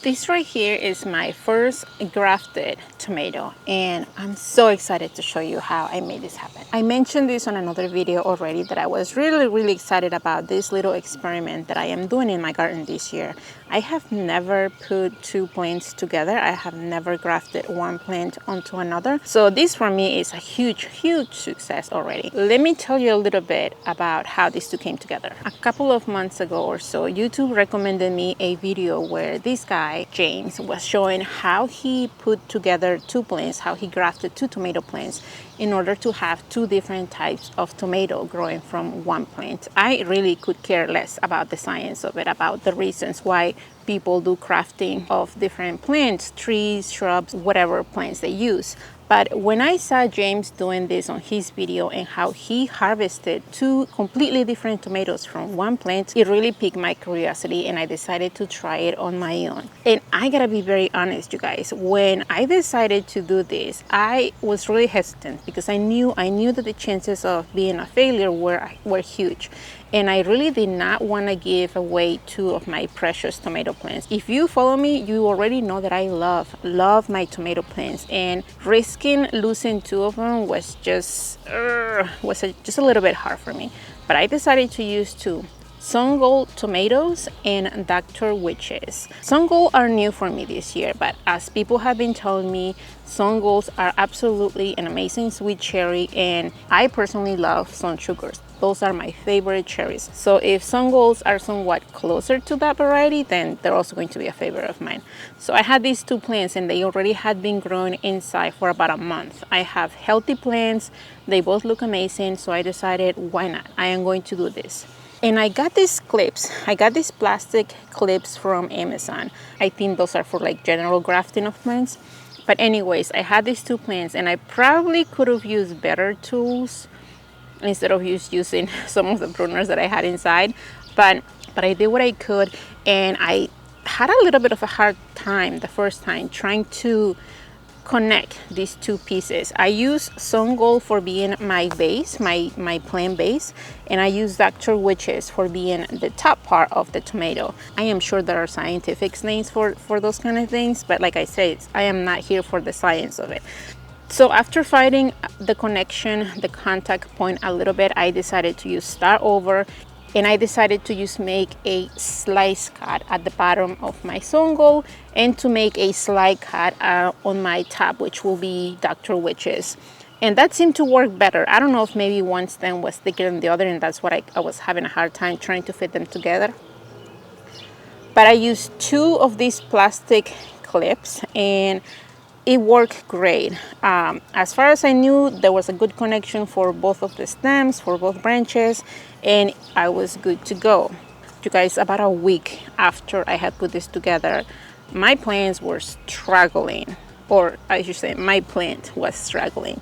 This right here is my first grafted tomato, and I'm so excited to show you how I made this happen. I mentioned this on another video already that I was really excited about this little experiment that I am doing in my garden this year. I have never put two plants together. I have never grafted one plant onto another. So this for me is a huge success already. Let me tell you a little bit about how these two came together. A couple of months ago or so, YouTube recommended me a video where this guy, James, was showing how he put together two plants, how he grafted two tomato plants in order to have two different types of tomato growing from one plant. I really could care less about the science of it, about the reasons why people do crafting of different plants, trees, shrubs, whatever plants they use. But when I saw James doing this on his video and how he harvested two completely different tomatoes from one plant, it really piqued my curiosity and I decided to try it on my own. And I gotta be very honest, you guys, when I decided to do this, I was really hesitant because I knew that the chances of being a failure were huge. And I really did not want to give away two of my precious tomato plants. If you follow me, you already know that I love my tomato plants, and risking losing two of them was just a little bit hard for me. But I decided to use two. Sun Gold tomatoes and Dr. Witches. Sun Gold are new for me this year, but as people have been telling me, Sun Golds are absolutely an amazing sweet cherry, and I personally love Sun Sugars. Those are my favorite cherries. So if Sun Golds are somewhat closer to that variety, then they're also going to be a favorite of mine. So I had these two plants and they already had been growing inside for about a month. I have healthy plants. They both look amazing. So I decided, why not? I am going to do this. And I got these clips. I got these plastic clips from Amazon. I think those are for like general grafting of plants. But anyways, I had these two plants and I probably could have used better tools instead of using some of the pruners that I had inside. But I did what I could, and I had a little bit of a hard time the first time trying to connect these two pieces. I use Sun Gold for being my base, my plant base, and I use Dr. Witches for being the top part of the tomato. I am sure there are scientific names for those kind of things, but like I said, I am not here for the science of it. So after finding the connection, the contact point a little bit, I decided to start over, and I decided to make a slice cut at the bottom of my Sun Gold and to make a slide cut on my top, which will be Dr. Witches. And that seemed to work better. I don't know if maybe one stem was thicker than the other, and that's what I was having a hard time trying to fit them together. But I used two of these plastic clips and it worked great. As far as I knew, there was a good connection for both of the stems, for both branches, and I was good to go. You guys, about a week after I had put this together, my plants were struggling, or I should say my plant was struggling.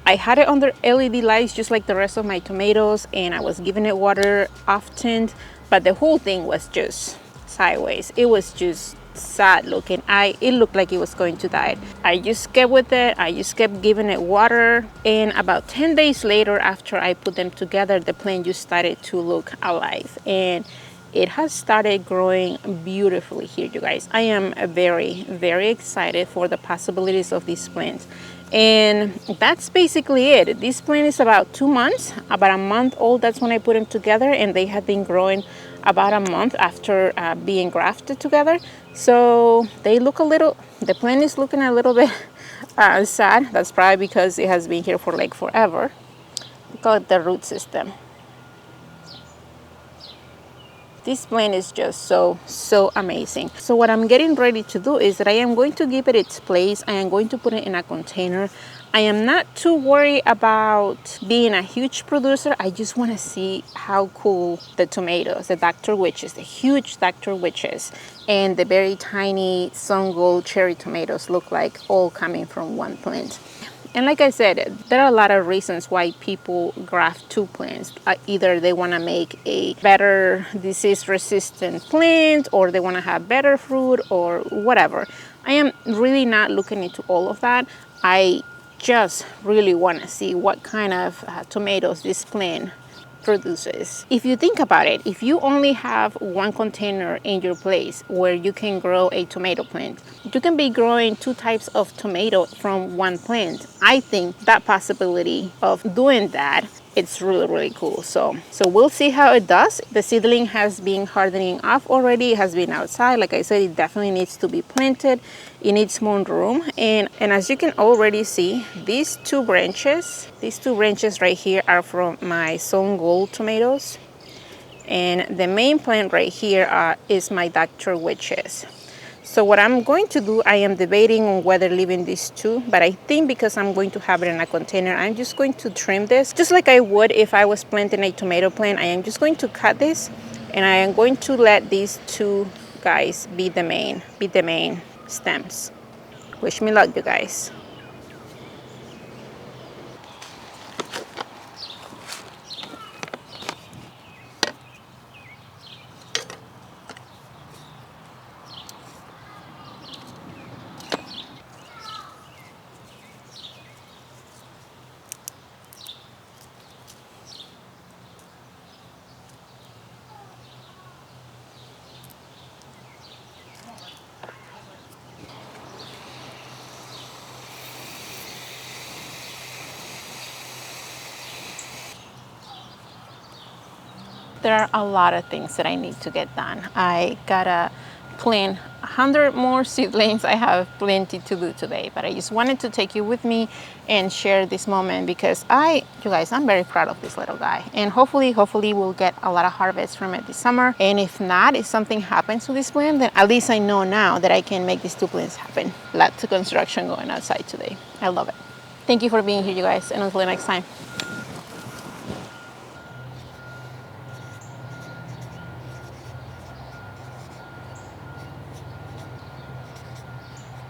I had it under LED lights just like the rest of my tomatoes, and I was giving it water often, but the whole thing was just sideways. It was just sad looking. It looked like it was going to die. I just kept with it. I just kept giving it water, and about 10 days later, after I put them together, the plant just started to look alive, and it has started growing beautifully here, you guys. I am very excited for the possibilities of these plants. And that's basically it. This plant is about 2 months, about a month old. That's when I put them together, and they have been growing about a month after being grafted together. So they look the plant is looking a little bit sad. That's probably because it has been here for like forever. We call it the root system. This plant is just so amazing. So what I'm getting ready to do is that I am going to give it its place. I am going to put it in a container. I am not too worried about being a huge producer. I just want to see how cool the tomatoes, the Dr. Witches, the huge Dr. Witches, and the very tiny Sun Gold cherry tomatoes look like, all coming from one plant. And like I said, there are a lot of reasons why people graft two plants. Either they want to make a better disease-resistant plant, or they want to have better fruit, or whatever. I am really not looking into all of that. I just really want to see what kind of tomatoes this plant produces. If you think about it, if you only have one container in your place where you can grow a tomato plant, you can be growing 2 types of tomato from one plant. I think that possibility of doing that, it's really cool. So we'll see how it does. The seedling has been hardening off already. It has been outside. Like I said, it definitely needs to be planted. It needs more room. And as you can already see, these two branches right here are from my Sun Gold tomatoes. And the main plant right here is my Dr. Witches. So what I'm going to do, I am debating on whether leaving these two, but I think because I'm going to have it in a container, I'm just going to trim this, just like I would if I was planting a tomato plant. I am just going to cut this, and I am going to let these two guys be the main stems. Wish me luck, you guys. There are a lot of things that I need to get done. I gotta plant 100 more seedlings. I have plenty to do today, but I just wanted to take you with me and share this moment because you guys, I'm very proud of this little guy. And hopefully we'll get a lot of harvest from it this summer. And if not, if something happens to this plant, then at least I know now that I can make these two plants happen. Lots of construction going outside today. I love it. Thank you for being here, you guys, and until the next time.